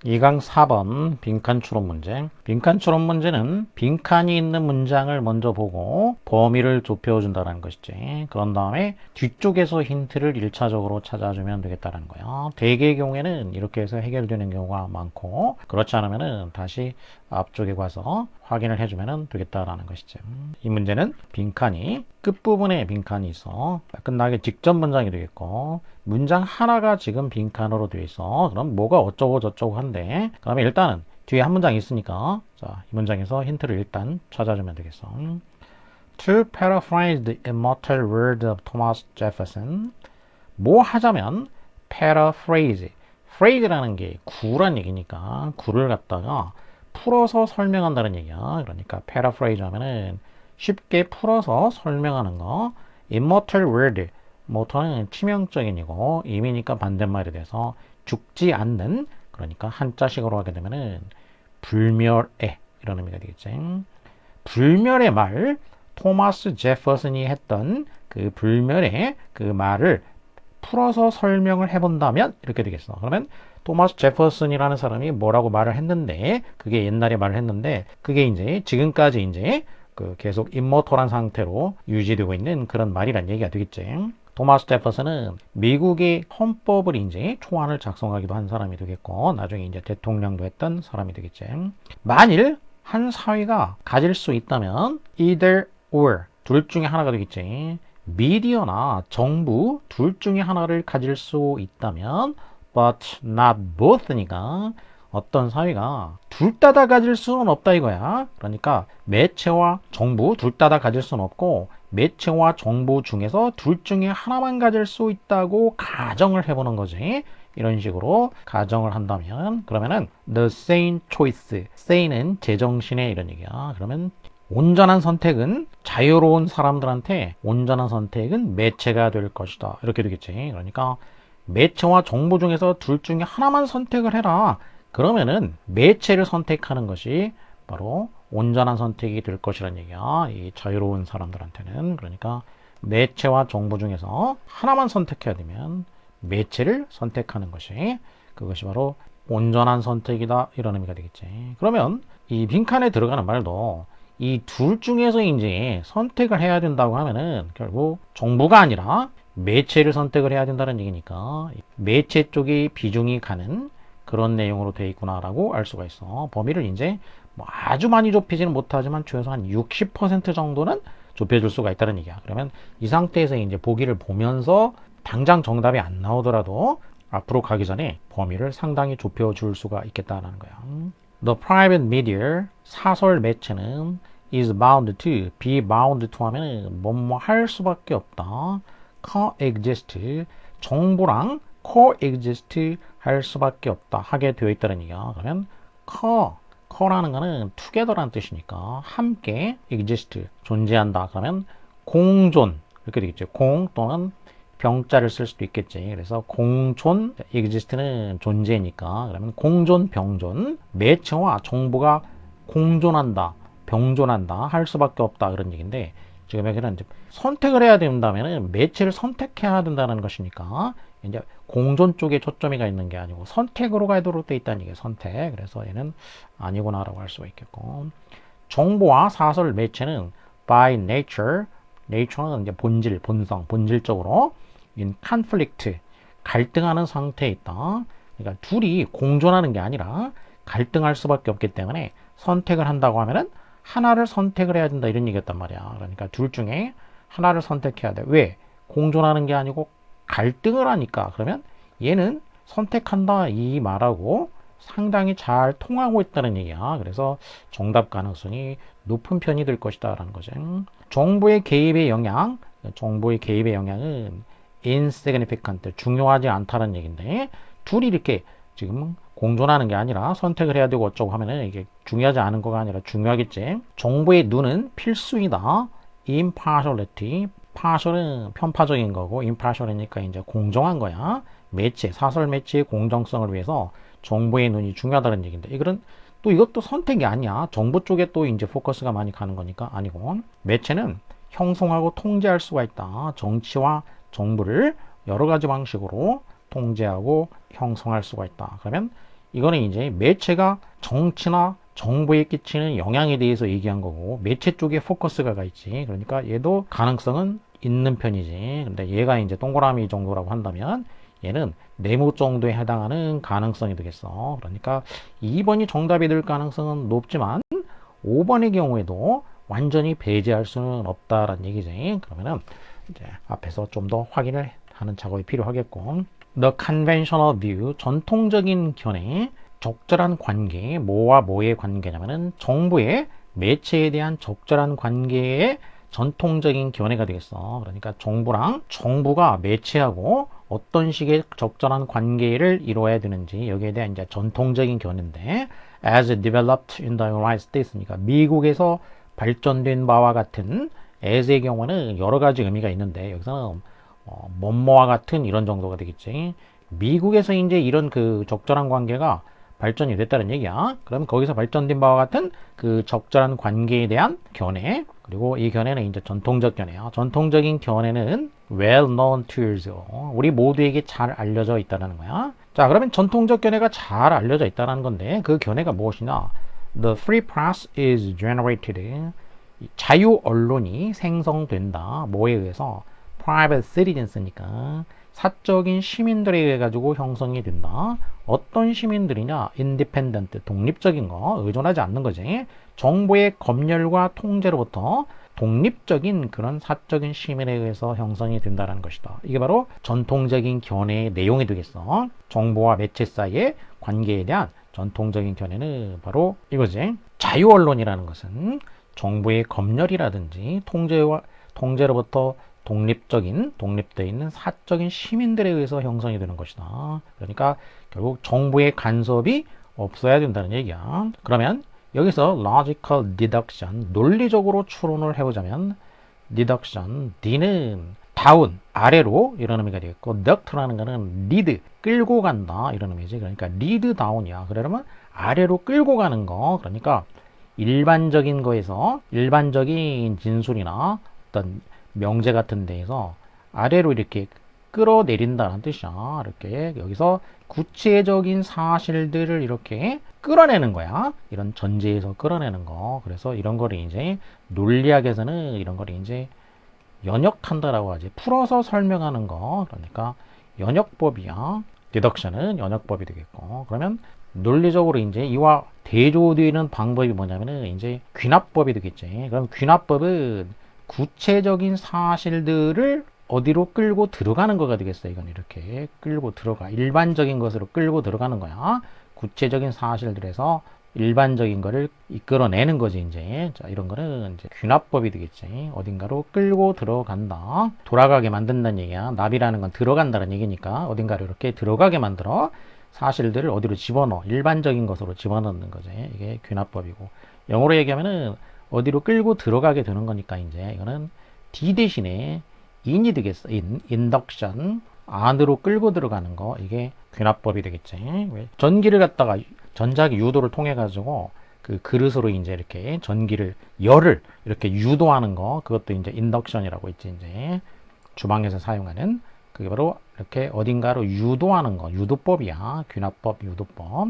2강 4번 빈칸 추론 문제. 빈칸 추론 문제는 빈칸이 있는 문장을 먼저 보고 범위를 좁혀준다는 것이지. 그런 다음에 뒤쪽에서 힌트를 1차적으로 찾아주면 되겠다는 거야. 대개의 경우에는 이렇게 해서 해결되는 경우가 많고, 그렇지 않으면 다시 앞쪽에 가서 확인을 해주면 되겠다라는 것이지. 이 문제는 빈칸이 끝부분에 빈칸이 있어. 끝나기 직전 문장이 되겠고, 문장 하나가 지금 빈칸으로 되어 있어. 그럼 뭐가 어쩌고 저쩌고 한데, 그러면 일단은 뒤에 한 문장이 있으니까, 자, 이 문장에서 힌트를 일단 찾아주면 되겠어. To paraphrase the immortal word of Thomas Jefferson, 뭐 하자면 paraphrase, phrase라는 게 구란 얘기니까 구를 갖다가 풀어서 설명한다는 얘기야. 그러니까 paraphrase 하면은 쉽게 풀어서 설명하는 거. immortal word, mortal은 치명적인 이고 임이니까 반대말이 돼서 죽지 않는, 그러니까 한자식으로 하게 되면은 불멸의 이런 의미가 되겠지. 불멸의 말, 토마스 제퍼슨이 했던 그 불멸의 그 말을 풀어서 설명을 해본다면 이렇게 되겠어. 그러면 토마스 제퍼슨이라는 사람이 뭐라고 말을 했는데, 그게 옛날에 말을 했는데, 그게 이제 지금까지 이제 그 계속 임모털한 상태로 유지되고 있는 그런 말이란 얘기가 되겠지. 토마스 제퍼슨은 미국의 헌법을 이제 초안을 작성하기도 한 사람이 되겠고, 나중에 이제 대통령도 했던 사람이 되겠지. 만일 한 사회가 가질 수 있다면 either or 둘 중에 하나가 되겠지. 미디어나 정부 둘 중에 하나를 가질 수 있다면 but not both니까 어떤 사회가 둘 다 가질 수는 없다 이거야. 그러니까 매체와 정부 둘 다 가질 수는 없고, 매체와 정부 중에서 둘 중에 하나만 가질 수 있다고 가정을 해보는 거지. 이런 식으로 가정을 한다면, 그러면은 the sane choice, sane은 제정신의 이런 얘기야. 그러면 온전한 선택은, 자유로운 사람들한테 온전한 선택은 매체가 될 것이다, 이렇게 되겠지. 그러니까 매체와 정보 중에서 둘 중에 하나만 선택을 해라. 그러면은 매체를 선택하는 것이 바로 온전한 선택이 될 것이라는 얘기야. 이 자유로운 사람들한테는. 그러니까 매체와 정보 중에서 하나만 선택해야 되면 매체를 선택하는 것이, 그것이 바로 온전한 선택이다, 이런 의미가 되겠지. 그러면 이 빈칸에 들어가는 말도 이 둘 중에서 이제 선택을 해야 된다고 하면은 결국 정부가 아니라 매체를 선택을 해야 된다는 얘기니까 매체 쪽이 비중이 가는 그런 내용으로 되어 있구나라고 알 수가 있어. 범위를 이제 뭐 아주 많이 좁히지는 못하지만 최소한 60% 정도는 좁혀줄 수가 있다는 얘기야. 그러면 이 상태에서 이제 보기를 보면서 당장 정답이 안 나오더라도 앞으로 가기 전에 범위를 상당히 좁혀줄 수가 있겠다는 거야. The private media, 사설 매체는 is bound to, be bound to 하면 뭐뭐 할 수밖에 없다. coexist, 정부랑 coexist 할 수밖에 없다, 하게 되어 있다는 얘기야. 그러면 co라는 거는 together라는 뜻이니까 함께, exist, 존재한다. 그러면 공존, 이렇게 되겠죠. 공 또는 병자를 쓸 수도 있겠지. 그래서 공존, exist는 존재니까, 그러면 공존, 병존, 매체와 정보가 공존한다, 병존한다, 할 수밖에 없다, 그런 얘기인데, 지금 여기는 이제 선택을 해야 된다면 매체를 선택해야 된다는 것이니까 이제 공존 쪽에 초점이 가 있는 게 아니고 선택으로 가도록 돼 있다는 얘기예요. 선택. 그래서 얘는 아니구나라고 할 수가 있겠고, 정보와 사설 매체는 by nature, nature는 이제 본질, 본성, 본질적으로 in conflict, 갈등하는 상태에 있다. 그러니까 둘이 공존하는 게 아니라 갈등할 수밖에 없기 때문에 선택을 한다고 하면은 하나를 선택을 해야 된다, 이런 얘기였단 말이야. 그러니까 둘 중에 하나를 선택해야 돼. 왜? 공존하는 게 아니고 갈등을 하니까. 그러면 얘는 선택한다 이 말하고 상당히 잘 통하고 있다는 얘기야. 그래서 정답 가능성이 높은 편이 될 것이다 라는 거죠. 정부의 개입의 영향, 정부의 개입의 영향은 insignificant, 중요하지 않다는 얘기인데, 둘이 이렇게 지금 공존하는 게 아니라 선택을 해야 되고 어쩌고 하면은 이게 중요하지 않은 거가 아니라 중요하겠지. 정부의 눈은 필수이다. impartiality, partial은 편파적인 거고 impartial이니까 이제 공정한 거야. 매체, 사설 매체의 공정성을 위해서 정부의 눈이 중요하다는 얘기인데, 이거는 또 이것도 선택이 아니야. 정부 쪽에 또 이제 포커스가 많이 가는 거니까 아니고, 매체는 형성하고 통제할 수가 있다. 정치와 정부를 여러 가지 방식으로 통제하고 형성할 수가 있다. 그러면 이거는 이제 매체가 정치나 정부에 끼치는 영향에 대해서 얘기한 거고 매체 쪽에 포커스가 가 있지. 그러니까 얘도 가능성은 있는 편이지. 근데 얘가 이제 동그라미 정도라고 한다면 얘는 네모 정도에 해당하는 가능성이 되겠어. 그러니까 2번이 정답이 될 가능성은 높지만 5번의 경우에도 완전히 배제할 수는 없다라는 얘기지. 그러면은 이제 앞에서 좀 더 확인을 하는 작업이 필요하겠고. The conventional view, 전통적인 견해, 적절한 관계, 뭐와 뭐의 관계냐면은 정부의 매체에 대한 적절한 관계의 전통적인 견해가 되겠어. 그러니까 정부가 매체하고 어떤 식의 적절한 관계를 이루어야 되는지 여기에 대한 이제 전통적인 견해인데 as developed in the United States니까 미국에서 발전된 바와 같은 as의 경우는 여러 가지 의미가 있는데 여기서는 뭐뭐와 같은 이런 정도가 되겠지. 미국에서 이제 이런 그 적절한 관계가 발전이 됐다는 얘기야. 그러면 거기서 발전된 바와 같은 그 적절한 관계에 대한 견해, 그리고 이 견해는 이제 전통적 견해야. 전통적인 견해는 well known to us. 우리 모두에게 잘 알려져 있다는 거야. 자, 그러면 전통적 견해가 잘 알려져 있다는 건데 그 견해가 무엇이냐? The free press is generated. 자유 언론이 생성된다. 뭐에 의해서? private citizens니까 사적인 시민들에 의해 가지고 형성이 된다. 어떤 시민들이냐? independent, 독립적인 거, 의존하지 않는 거지. 정부의 검열과 통제로부터 독립적인 그런 사적인 시민에 의해서 형성이 된다는 것이다. 이게 바로 전통적인 견해의 내용이 되겠어. 정부와 매체 사이의 관계에 대한 전통적인 견해는 바로 이거지. 자유 언론이라는 것은 정부의 검열이라든지 통제로부터 독립되어 있는 사적인 시민들에 의해서 형성이 되는 것이다. 그러니까 결국 정부의 간섭이 없어야 된다는 얘기야. 그러면 여기서 logical deduction, 논리적으로 추론을 해보자면 deduction, D는 다운, 아래로 이런 의미가 되겠고 duct라는 거는 lead, 끌고 간다 이런 의미지. 그러니까 lead down이야. 그러려면 아래로 끌고 가는 거. 그러니까 일반적인 거에서 일반적인 진술이나 어떤 명제 같은 데에서 아래로 이렇게 끌어내린다는 뜻이야. 이렇게 여기서 구체적인 사실들을 이렇게 끌어내는 거야. 이런 전제에서 끌어내는 거. 그래서 이런 거를 이제 논리학에서는 이런 거를 이제 연역한다라고 하지. 풀어서 설명하는 거. 그러니까 연역법이야. 디덕션은 연역법이 되겠고. 그러면 논리적으로 이제 이와 대조되는 방법이 뭐냐면은 이제 귀납법이 되겠지. 그럼 귀납법은 구체적인 사실들을 어디로 끌고 들어가는 거가 되겠어요. 이건 이렇게 끌고 들어가. 일반적인 것으로 끌고 들어가는 거야. 구체적인 사실들에서 일반적인 거를 이끌어내는 거지, 이제. 자, 이런 거는 이제 귀납법이 되겠지. 어딘가로 끌고 들어간다. 돌아가게 만든다는 얘기야. 납이라는 건 들어간다는 얘기니까 어딘가로 이렇게 들어가게 만들어 사실들을 어디로 집어넣어. 일반적인 것으로 집어넣는 거지. 이게 귀납법이고. 영어로 얘기하면은 어디로 끌고 들어가게 되는 거니까 이제 이거는 D 대신에 in이 되겠어. induction. 안으로 끌고 들어가는 거. 이게 귀납법이 되겠지. 전기를 갖다가 전자기 유도를 통해 가지고 그 그릇으로 이제 이렇게 전기를 열을 이렇게 유도하는 거. 그것도 이제 induction이라고 있지. 이제 주방에서 사용하는 그게 바로 이렇게 어딘가로 유도하는 거. 유도법이야. 귀납법, 유도법.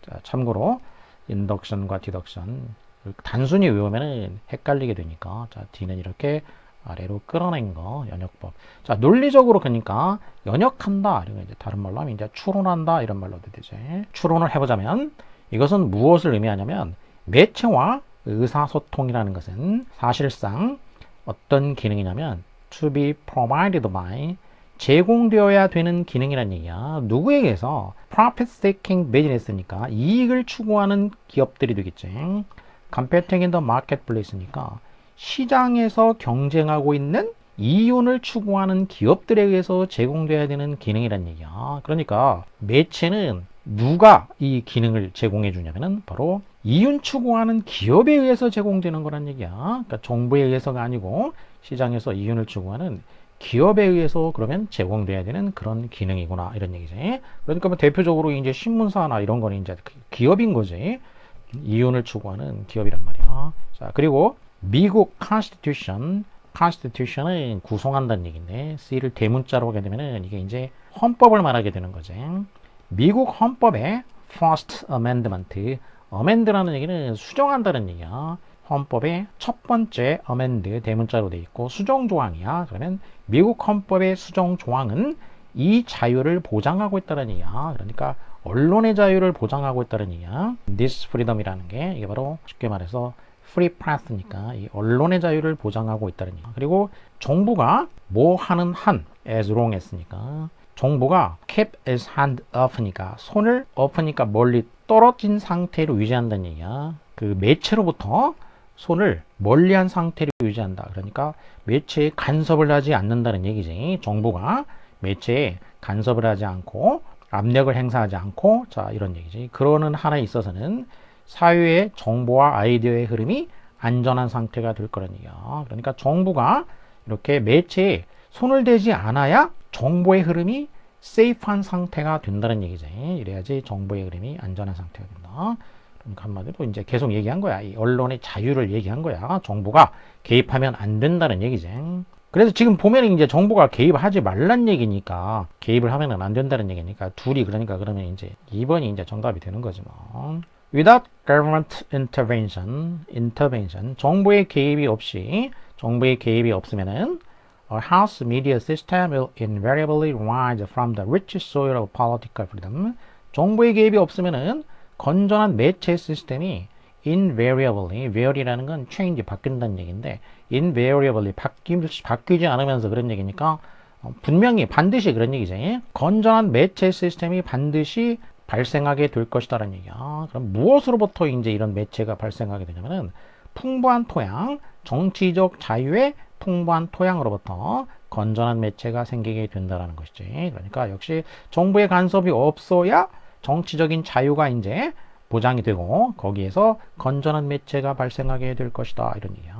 자, 참고로 induction과 deduction 단순히 외우면은 헷갈리게 되니까 자 D는 이렇게 아래로 끌어낸 거 연역법. 자 논리적으로 그러니까 연역한다 이런 이제 다른 말로 하면 이제 추론한다 이런 말로도 되지. 추론을 해보자면 이것은 무엇을 의미하냐면 매체와 의사소통이라는 것은 사실상 어떤 기능이냐면 to be provided by 제공되어야 되는 기능이란 얘기야. 누구에게서 profit seeking business니까 이익을 추구하는 기업들이 되겠지. competing in the marketplace니까 시장에서 경쟁하고 있는 이윤을 추구하는 기업들에 의해서 제공돼야 되는 기능이란 얘기야. 그러니까 매체는 누가 이 기능을 제공해 주냐면은 바로 이윤 추구하는 기업에 의해서 제공되는 거란 얘기야. 그러니까 정부에 의해서가 아니고 시장에서 이윤을 추구하는 기업에 의해서 그러면 제공돼야 되는 그런 기능이구나 이런 얘기지. 그러니까 뭐 대표적으로 이제 신문사나 이런 거는 이제 기업인 거지. 이윤을 추구하는 기업이란 말이야. 자, 그리고 미국 constitution은 구성한다는 얘기인데 C를 대문자로 하게 되면은 이게 이제 헌법을 말하게 되는 거지. 미국 헌법의 First Amendment. amend라는 얘기는 수정한다는 얘기야. 헌법의 첫 번째 amend 대문자로 돼 있고 수정 조항이야. 그러면 미국 헌법의 수정 조항은 이 자유를 보장하고 있다는 얘기야. 그러니까 언론의 자유를 보장하고 있다는 얘기야. This freedom이라는 게 이게 바로 쉽게 말해서 free press니까 이 언론의 자유를 보장하고 있다는 얘기야. 그리고 정부가 뭐 하는 한 as long as니까 정부가 keep its hand off니까 손을 off니까 멀리 떨어진 상태로 유지한다는 얘기야. 그 매체로부터 손을 멀리한 상태로 유지한다. 그러니까 매체에 간섭을 하지 않는다는 얘기지. 정부가 매체에 간섭을 하지 않고 압력을 행사하지 않고 자 이런 얘기지. 그러는 한에 있어서는 사회의 정보와 아이디어의 흐름이 안전한 상태가 될 거란 얘기야. 그러니까 정부가 이렇게 매체에 손을 대지 않아야 정보의 흐름이 세이프한 상태가 된다는 얘기지. 이래야지 정보의 흐름이 안전한 상태가 된다. 그러니까 한마디로 이제 계속 얘기한 거야. 이 언론의 자유를 얘기한 거야. 정부가 개입하면 안 된다는 얘기지. 그래서 지금 보면 이제 정부가 개입하지 말란 얘기니까 개입을 하면 안 된다는 얘기니까 둘이 그러니까 그러면 이제 2번이 이제 정답이 되는 거지 뭐. Without government intervention, 정부의 개입이 없으면은 a house media system will invariably rise from the rich soil of political freedom. 정부의 개입이 없으면은 건전한 매체 시스템이 invariably, vari이라는 건 change, 바뀐다는 얘기인데 invariably, 바뀌지 않으면서 그런 얘기니까 분명히 반드시 그런 얘기지. 건전한 매체 시스템이 반드시 발생하게 될 것이다라는 얘기야. 그럼 무엇으로부터 이제 이런 매체가 발생하게 되냐면은 풍부한 토양, 정치적 자유의 풍부한 토양으로부터 건전한 매체가 생기게 된다라는 것이지. 그러니까 역시 정부의 간섭이 없어야 정치적인 자유가 이제 보장이 되고 거기에서 건전한 매체가 발생하게 될 것이다 이런 얘기야.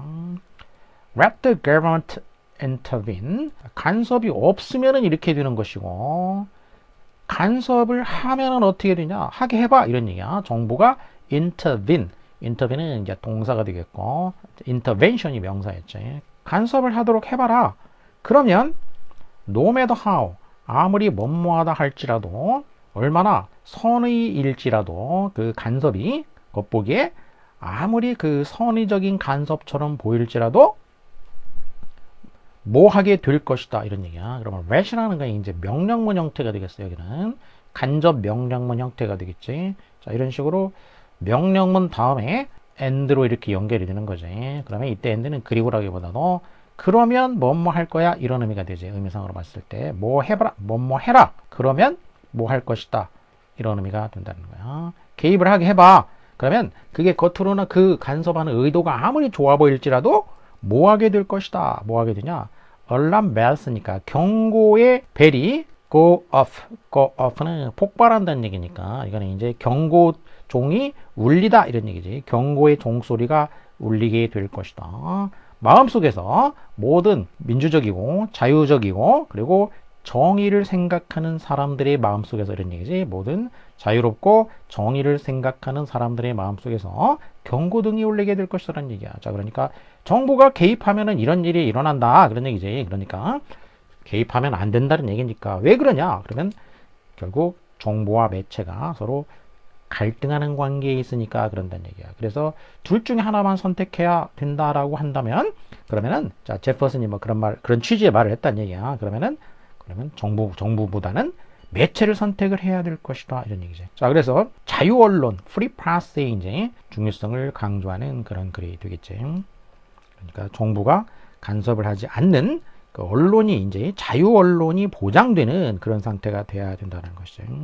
Let the government intervene. 간섭이 없으면은 이렇게 되는 것이고 간섭을 하면은 어떻게 되냐? 하게 해봐 이런 얘기야. 정부가 intervene은 이제 동사가 되겠고 intervention이 명사였지. 간섭을 하도록 해봐라. 그러면 no matter how 아무리 뭐뭐하다 할지라도 얼마나 선의일지라도 그 간섭이 겉보기에 아무리 그 선의적인 간섭처럼 보일지라도 뭐 하게 될 것이다 이런 얘기야. 그러면 let이라는 건 이제 명령문 형태가 되겠어요. 여기는 간접 명령문 형태가 되겠지. 자 이런 식으로 명령문 다음에 and로 이렇게 연결이 되는 거지. 그러면 이때 and는 그리고라기보다도 그러면 뭐뭐 할 거야 이런 의미가 되지. 의미상으로 봤을 때 뭐 해봐라 뭐뭐 해라 그러면 뭐 할 것이다 이런 의미가 된다는 거야. 개입을 하게 해봐. 그러면 그게 겉으로는 그 간섭하는 의도가 아무리 좋아 보일지라도 뭐 하게 될 것이다. 뭐 하게 되냐? alarm bells니까 경고의 벨이 go off는 폭발한다는 얘기니까 이거는 이제 경고 종이 울리다 이런 얘기지. 경고의 종소리가 울리게 될 것이다. 마음속에서 모든 민주적이고 자유적이고 그리고 정의를 생각하는 사람들의 마음속에서 이런 얘기지. 모든 자유롭고 정의를 생각하는 사람들의 마음속에서 경고등이 울리게 될 것이라는 얘기야. 자, 그러니까 정부가 개입하면은 이런 일이 일어난다. 그런 얘기지. 그러니까 개입하면 안 된다는 얘기니까 왜 그러냐? 그러면 결국 정부와 매체가 서로 갈등하는 관계에 있으니까 그런다는 얘기야. 그래서 둘 중에 하나만 선택해야 된다라고 한다면 그러면은 자, 제퍼슨이 뭐 그런 취지의 말을 했다는 얘기야. 그러면 정부보다는 매체를 선택을 해야 될 것이다 이런 얘기죠. 자, 그래서 자유 언론, 프리 프레스의 이제 중요성을 강조하는 그런 글이 되겠지. 그러니까 정부가 간섭을 하지 않는 그 언론이 이제 자유 언론이 보장되는 그런 상태가 돼야 된다는 것이죠.